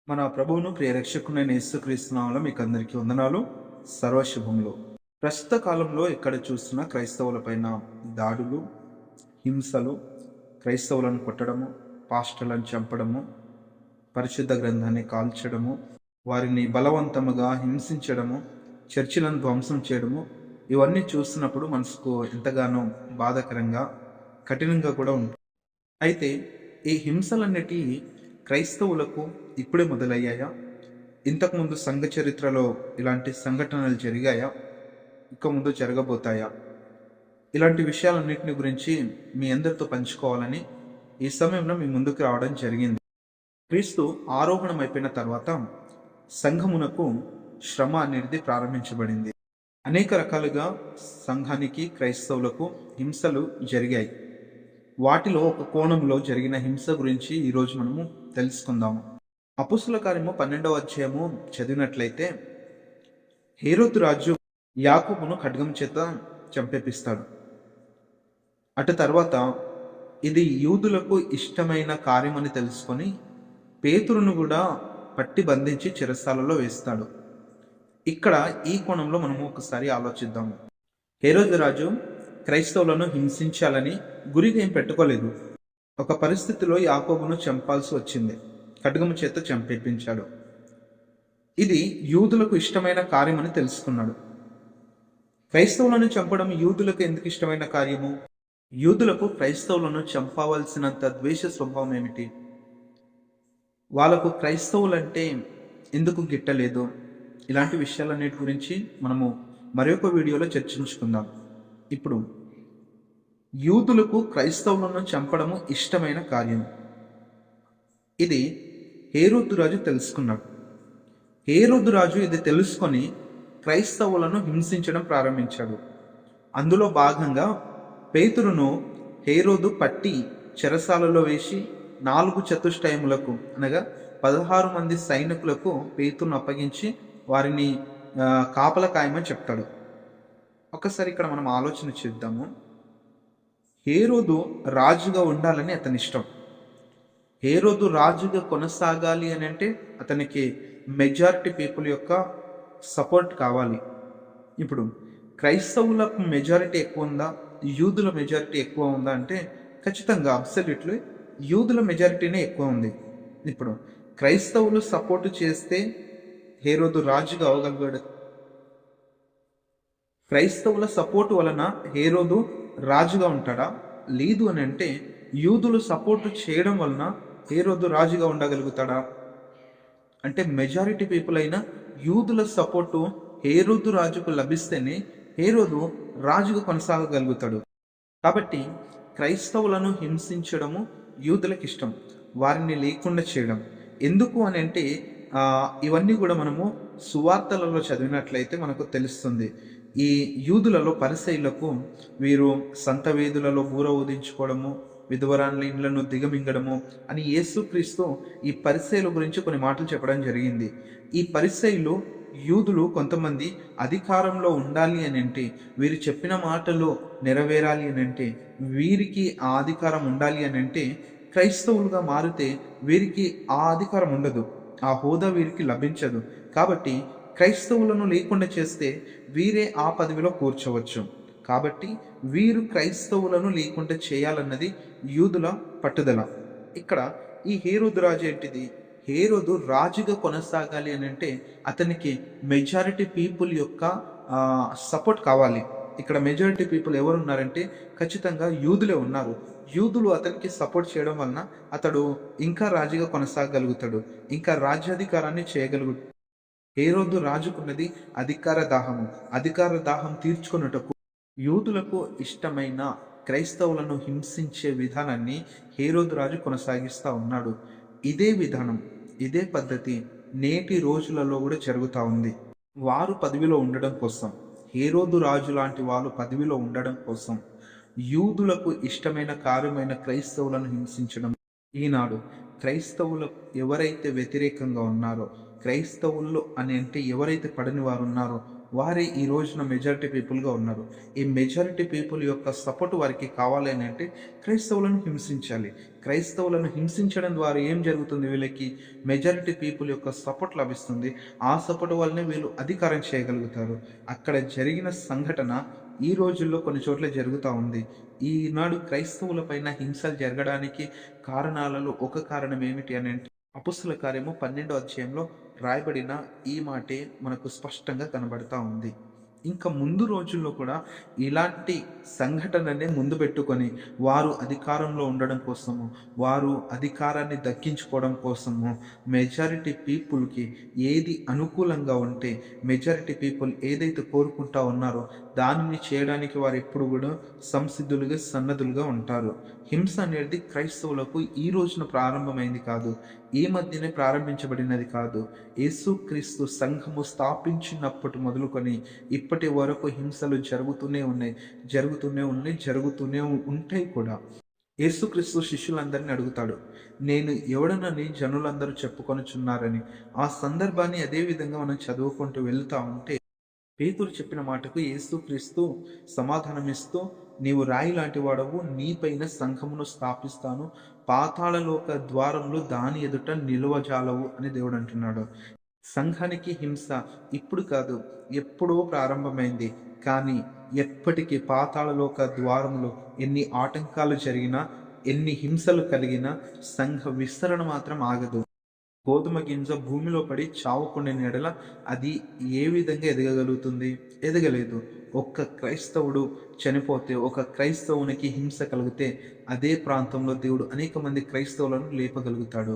మన ప్రభువును ప్రియరక్షకుడైన యేసుక్రీస్తు నామములో మీకు అందరికీ వందనాలు. సర్వశుభములు. ప్రస్తుత కాలంలో ఎక్కడ చూస్తున్నా క్రైస్తవులపైన దాడులు, హింసలు, క్రైస్తవులను కొట్టడము, పాస్టర్లను చంపడము, పరిశుద్ధ గ్రంథాన్ని కాల్చడము, వారిని బలవంతముగా హింసించడము, చర్చిలను ధ్వంసం చేయడము, ఇవన్నీ చూస్తున్నప్పుడు మనసుకు ఎంతగానో బాధాకరంగా, కఠినంగా కూడా ఉంటుంది. అయితే ఈ హింసలన్నిటి క్రైస్తవులకు ఇప్పుడే మొదలయ్యాయా? ఇంతకుముందు సంఘ చరిత్రలో ఇలాంటి సంఘటనలు జరిగాయా? ఇక ముందు జరగబోతాయా? ఇలాంటి విషయాలన్నింటిని గురించి మీ అందరితో పంచుకోవాలని ఈ సమయంలో మీ ముందుకు రావడం జరిగింది. క్రీస్తు ఆరోహణం అయిపోయిన తర్వాత సంఘమునకు శ్రమ అనేది ప్రారంభించబడింది. అనేక రకాలుగా సంఘానికి, క్రైస్తవులకు హింసలు జరిగాయి. వాటిలో ఒక కోణంలో జరిగిన హింస గురించి ఈరోజు మనము తెలుసుకుందాము. అపోస్తుల కార్యము 12వ అధ్యాయము చదివినట్లయితే, హేరోదు రాజు యాకోబును ఖడ్గం చేత చంపేపిస్తాడు. అటు తర్వాత ఇది యూదులకు ఇష్టమైన కార్యమని తెలుసుకొని పేతురును కూడా పట్టి బంధించి చెరసాలలో వేస్తాడు. ఇక్కడ ఈ కోణంలో మనము ఒకసారి ఆలోచిద్దాము. హేరోదు రాజు క్రైస్తవులను హింసించాలని గురిగా ఏం పెట్టుకోలేదు. ఒక పరిస్థితిలో యాకోబును చంపాల్సి వచ్చింది. ఖడ్గము చేత చంపేపించాడు. ఇది యూదులకు ఇష్టమైన కార్యమని తెలుసుకున్నాడు. క్రైస్తవులను చంపడం యూదులకు ఎందుకు ఇష్టమైన కార్యము? యూదులకు క్రైస్తవులను చంపవలసినంత ద్వేష స్వభావం ఏమిటి? వాళ్ళకు క్రైస్తవులంటే ఎందుకు గిట్టలేదు? ఇలాంటి విషయాలన్నిటి గురించి మనము మరొక వీడియోలో చర్చించుకుందాం. ఇప్పుడు యూదులకు క్రైస్తవులను చంపడము ఇష్టమైన కార్యం. ఇది హేరోదు రాజు తెలుసుకున్నాడు. హేరోదు రాజు ఇది తెలుసుకొని క్రైస్తవులను హింసించడం ప్రారంభించాడు. అందులో భాగంగా పేతురును హేరోదు పట్టి చెరసాలలో వేసి 4 చతుష్టయములకు అనగా 16 మంది సైనికులకు పేతురును అప్పగించి వారిని కాపలా కాయమని చెప్తాడు. ఒకసారి ఇక్కడ మనం ఆలోచన చేద్దాము. హేరోదు రాజుగా ఉండాలని అతని ఇష్టం. హేరోదు రాజుగా కొనసాగాలి అని అంటే అతనికి మెజారిటీ పీపుల్ యొక్క సపోర్ట్ కావాలి. ఇప్పుడు క్రైస్తవులకు మెజారిటీ ఎక్కువ ఉందా, యూదుల మెజారిటీ ఎక్కువ ఉందా అంటే ఖచ్చితంగా అబ్సల్యూట్లీ యూదుల మెజారిటీనే ఎక్కువ ఉంది. ఇప్పుడు క్రైస్తవులు సపోర్ట్ చేస్తే హేరోదు రాజుగా అవగలిగాడు. క్రైస్తవుల సపోర్టు వలన హేరోదు రాజుగా ఉంటాడా? లేదు అని అంటే యూదులు సపోర్టు చేయడం వలన హేరోదు రాజుగా ఉండగలుగుతాడా? అంటే మెజారిటీ పీపుల్ అయిన యూదుల సపోర్టు హేరోదు రాజుకు లభిస్తేనే హేరోదు రాజుగా కొనసాగగలుగుతాడు. కాబట్టి క్రైస్తవులను హింసించడము యూదులకు ఇష్టం, వారిని లేకుండా చేయడం. ఎందుకు అని అంటే ఇవన్నీ కూడా మనము సువార్తలలో చదివినట్లయితే మనకు తెలుస్తుంది. ఈ యూదులలో పరిసయ్యులకు వీరు సంత వీధులలో బూర ఊదించుకోవడము, విధవరాన్ల ఇండ్లను దిగమింగడము అని యేసుక్రీస్తు ఈ పరిసయ్యుల గురించి కొన్ని మాటలు చెప్పడం జరిగింది. ఈ పరిసయ్యులు యూదులు కొంతమంది అధికారంలో ఉండాలి అని అంటే, వీరు చెప్పిన మాటలు నెరవేరాలి అని అంటే, వీరికి ఆ అధికారం ఉండాలి అని అంటే క్రైస్తవులుగా మారితే వీరికి ఆ అధికారం ఉండదు, ఆ హోదా వీరికి లభించదు. కాబట్టి క్రైస్తవులను లేకుండా చేస్తే వీరే ఆ పదవిలో కూర్చోవచ్చు. కాబట్టి వీరు క్రైస్తవులను లేకుండా చేయాలన్నది యూదుల పట్టుదల. ఇక్కడ ఈ హేరోదు రాజు ఏంటిది? హేరోదు రాజుగా కొనసాగాలి అని అంటే అతనికి మెజారిటీ పీపుల్ యొక్క సపోర్ట్ కావాలి. ఇక్కడ మెజారిటీ పీపుల్ ఎవరు ఉన్నారంటే ఖచ్చితంగా యూదులే ఉన్నారు. యూదులు అతనికి సపోర్ట్ చేయడం వలన అతడు ఇంకా రాజుగా కొనసాగలుగుతాడు, ఇంకా రాజ్యాధికారాన్ని చేయగలుగుతాడు. హేరోదు రాజుకున్నది అధికార దాహము. అధికార దాహం తీర్చుకున్నటకు యూదులకు ఇష్టమైన క్రైస్తవులను హింసించే విధానాన్ని హేరోదు రాజు కొనసాగిస్తూ ఉన్నాడు. ఇదే విధానం, ఇదే పద్ధతి నేటి రోజులలో కూడా జరుగుతూ ఉంది. వారు పదవిలో ఉండడం కోసం, హేరోదు రాజు లాంటి వాళ్ళు పదవిలో ఉండడం కోసం యూదులకు ఇష్టమైన కార్యమైన క్రైస్తవులను హింసించడం. ఈనాడు క్రైస్తవులకు ఎవరైతే వ్యతిరేకంగా ఉన్నారో, క్రైస్తవుల్లో అని అంటే ఎవరైతే పడని వారు ఉన్నారో వారే ఈ రోజున మెజారిటీ పీపుల్గా ఉన్నారు. ఈ మెజారిటీ పీపుల్ యొక్క సపోర్ట్ వారికి కావాలి అని అంటే క్రైస్తవులను హింసించాలి. క్రైస్తవులను హింసించడం ద్వారా ఏం జరుగుతుంది? వీళ్ళకి మెజారిటీ పీపుల్ యొక్క సపోర్ట్ లభిస్తుంది. ఆ సపోర్ట్ వల్లనే వీళ్ళు అధికారం చేయగలుగుతారు. అక్కడ జరిగిన సంఘటన ఈ రోజుల్లో కొన్ని చోట్ల జరుగుతూ ఉంది. ఈనాడు క్రైస్తవుల పైన హింసలు జరగడానికి కారణాలలో ఒక కారణం ఏమిటి అని అంటే అపుస్తల కార్యము 12వ అధ్యాయంలో రాయబడిన ఈ మాటే మనకు స్పష్టంగా కనబడతా ఉంది. ఇంకా ముందు రోజుల్లో కూడా ఇలాంటి సంఘటననే ముందు పెట్టుకొని వారు అధికారంలో ఉండడం కోసము, వారు అధికారాన్ని దక్కించుకోవడం కోసము మెజారిటీ పీపుల్కి ఏది అనుకూలంగా ఉంటే, మెజారిటీ పీపుల్ ఏదైతే కోరుకుంటా ఉన్నారో దానిని చేయడానికి వారు ఎప్పుడు కూడా సంసిద్ధులుగా సన్నద్ధులుగా ఉంటారు. హింస అనేది క్రైస్తవులకు ఈ రోజున ప్రారంభమైంది కాదు, ఈ మధ్యనే ప్రారంభించబడినది కాదు. యేసుక్రీస్తు సంఘము స్థాపించినప్పటి మొదలుకొని ఇప్పటి వరకు హింసలు జరుగుతూనే ఉంటాయి కూడా. యేసుక్రీస్తు శిష్యులందరినీ అడుగుతాడు, నేను ఎవడనని జనులందరూ చెప్పుకొనుచున్నారని. ఆ సందర్భాన్ని అదే విధంగా మనం చదువుకుంటూ వెళ్తా ఉంటే పేతురు చెప్పిన మాటకు యేసుక్రీస్తు సమాధానమిస్తూ, నీవు రాయి లాంటి వాడవు, నీపైన సంఘమును స్థాపిస్తాను, పాతాళలోక ద్వారములు దాని ఎదుట నిలువజాలవు అని దేవుడు అంటున్నాడు. సంఘానికి హింస ఇప్పుడు కాదు, ఎప్పుడో ప్రారంభమైంది. కానీ ఎప్పటికీ పాతాళలోక ద్వారములు ఎన్ని ఆటంకాలు జరిగినా, ఎన్ని హింసలు కలిగినా సంఘ విస్తరణ మాత్రం ఆగదు. గోధుమ గింజ భూమిలో పడి చావకుండా ఎడల అది ఏ విధంగా ఎదగగలుగుతుంది? ఎదగలేదు. ఒక్క క్రైస్తవుడు చనిపోతే, ఒక క్రైస్తవునికి హింస కలిగితే అదే ప్రాంతంలో దేవుడు అనేక మంది క్రైస్తవులను లేపగలుగుతాడు.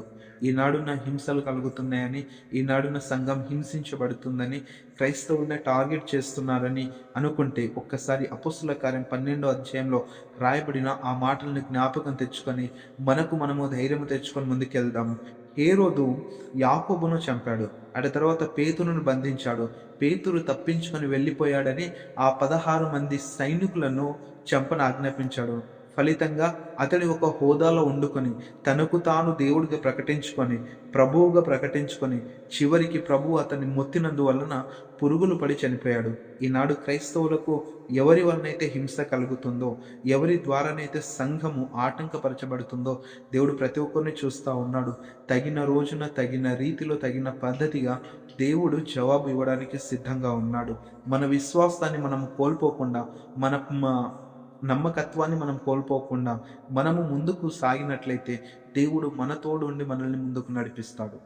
ఈనాడున్న హింసలు కలుగుతున్నాయని, ఈనాడున్న సంఘం హింసించబడుతుందని, క్రైస్తవుల్ని టార్గెట్ చేస్తున్నారని అనుకుంటే ఒక్కసారి అపోస్తుల కార్యం 12వ అధ్యాయంలో రాయబడిన ఆ మాటలను జ్ఞాపకం తెచ్చుకొని మనము ధైర్యం తెచ్చుకొని ముందుకెళ్దాం. హేరోదు యాకోబును చంపాడు. అటు తర్వాత పేతురును బంధించాడు. పేతురు తప్పించుకొని వెళ్ళిపోయాడని ఆ 16 మంది సైనికులను చంపను ఆజ్ఞాపించాడు. ఫలితంగా అతడి ఒక హోదాలో వండుకొని తనకు తాను దేవుడిగా ప్రకటించుకొని, ప్రభువుగా ప్రకటించుకొని, చివరికి ప్రభువు అతన్ని మొత్తినందువలన పురుగులు పడి చనిపోయాడు. ఈనాడు క్రైస్తవులకు ఎవరి వలనైతే హింస కలుగుతుందో, ఎవరి ద్వారానైతే సంఘము ఆటంకపరచబడుతుందో దేవుడు ప్రతి ఒక్కరిని చూస్తూ ఉన్నాడు. తగిన రోజున, తగిన రీతిలో, తగిన పద్ధతిగా దేవుడు జవాబు ఇవ్వడానికి సిద్ధంగా ఉన్నాడు. మన విశ్వాసాన్ని మనం కోల్పోకుండా, మన నమ్మకత్వాన్ని మనం కోల్పోకుండా మనము ముందుకు సాగినట్లయితే దేవుడు మన తోడు ఉండి మనల్ని ముందుకు నడిపిస్తాడు.